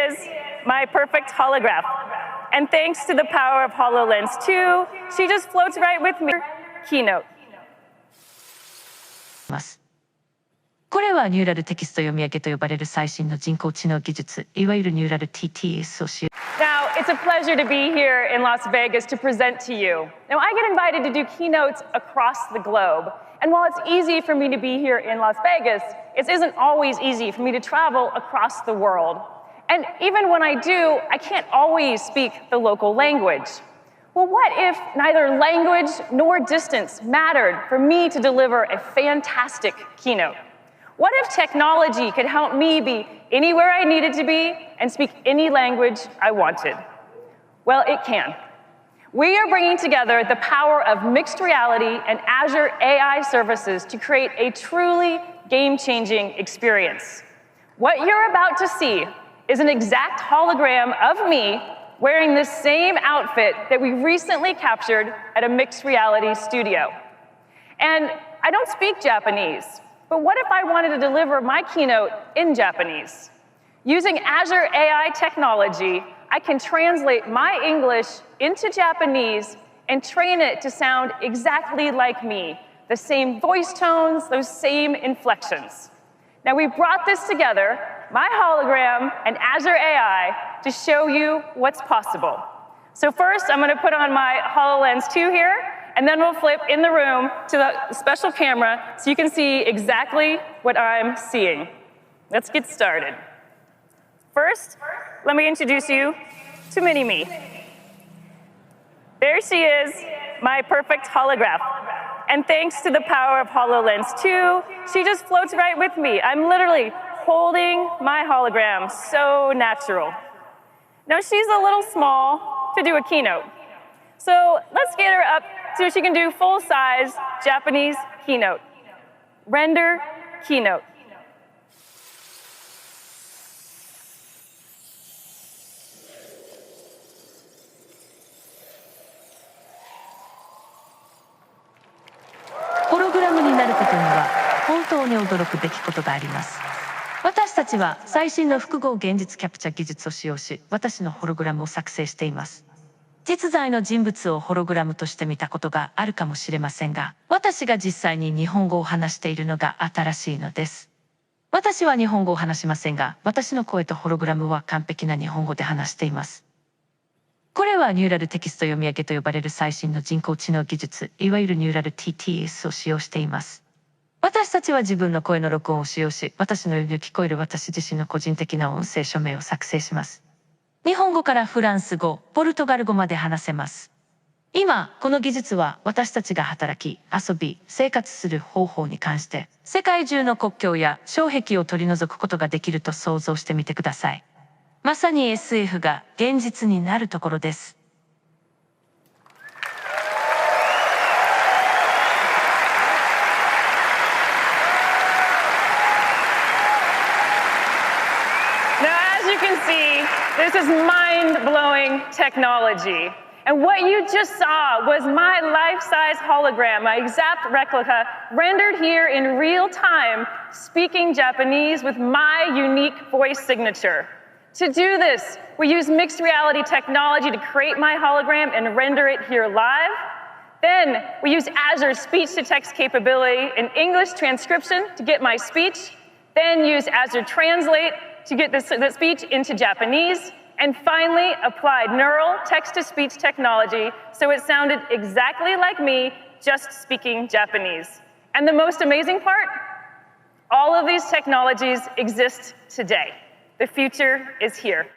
is my perfect holograph. And thanks to the power of HoloLens 2, she just floats right with me. Keynote. これはニューラルテキスト読み上げと呼ばれる最新の人工知能技術、いわゆるニューラル TTS を使用。Now, it's a pleasure to be here in Las Vegas to present to you. Now, I get invited to do keynotes across the globe. And while it's easy for me to be here in Las Vegas, it isn't always easy for me to travel across the world. And even when I do, I can't always speak the local language. Well, what if neither language nor distance mattered for me to deliver a fantastic keynote? What if technology could help me be anywhere I needed to be and speak any language I wanted? Well, it can. We are bringing together the power of mixed reality and Azure AI services to create a truly game-changing experience. What you're about to see is an exact hologram of me wearing the same outfit that we recently captured at a mixed reality studio. And I don't speak Japanese, but what if I wanted to deliver my keynote in Japanese? Using Azure AI technology, I can translate my English into Japanese and train it to sound exactly like me, the same voice tones, those same inflections. Now, we brought this together, my hologram and Azure AI, to show you what's possible. So first, I'm going to put on my HoloLens 2 here, and then we'll flip in the room to the special camera so you can see exactly what I'm seeing. Let's get started. First, let me introduce you to Mini-Me. There she is, my perfect holograph. And thanks to the power of HoloLens 2, she just floats right with me. I'm literally holding my hologram, so natural. Now, she's a little small to do a keynote. So let's get her up so she can do full-size Japanese keynote. Render keynote.ホログラムになることには本当に驚くべきことがあります。私たちは最新の複合現実キャプチャ技術を使用し、私のホログラムを作成しています。実在の人物をホログラムとして見たことがあるかもしれませんが、私が実際に日本語を話しているのが新しいのです。私は日本語を話しませんが、私の声とホログラムは完璧な日本語で話しています。これはニューラルテキスト読み上げと呼ばれる最新の人工知能技術、いわゆるニューラル TTS を使用しています。私たちは自分の声の録音を使用し、私のように聞こえる私自身の個人的な音声署名を作成します。日本語からフランス語、ポルトガル語まで話せます。今、この技術は私たちが働き、遊び、生活する方法に関して、世界中の国境や障壁を取り除くことができると想像してみてください。まさに SF が現実になるところです。You can see, this is mind-blowing technology. And what you just saw was my life-size hologram, my exact replica, rendered here in real time, speaking Japanese with my unique voice signature. To do this, we use mixed reality technology to create my hologram and render it here live. Then we use Azure's speech-to-text capability and English transcription to get my speech. Then use Azure Translate to get the speech into Japanese, and finally applied neural text-to-speech technology so it sounded exactly like me, just speaking Japanese. And the most amazing part? All of these technologies exist today. The future is here.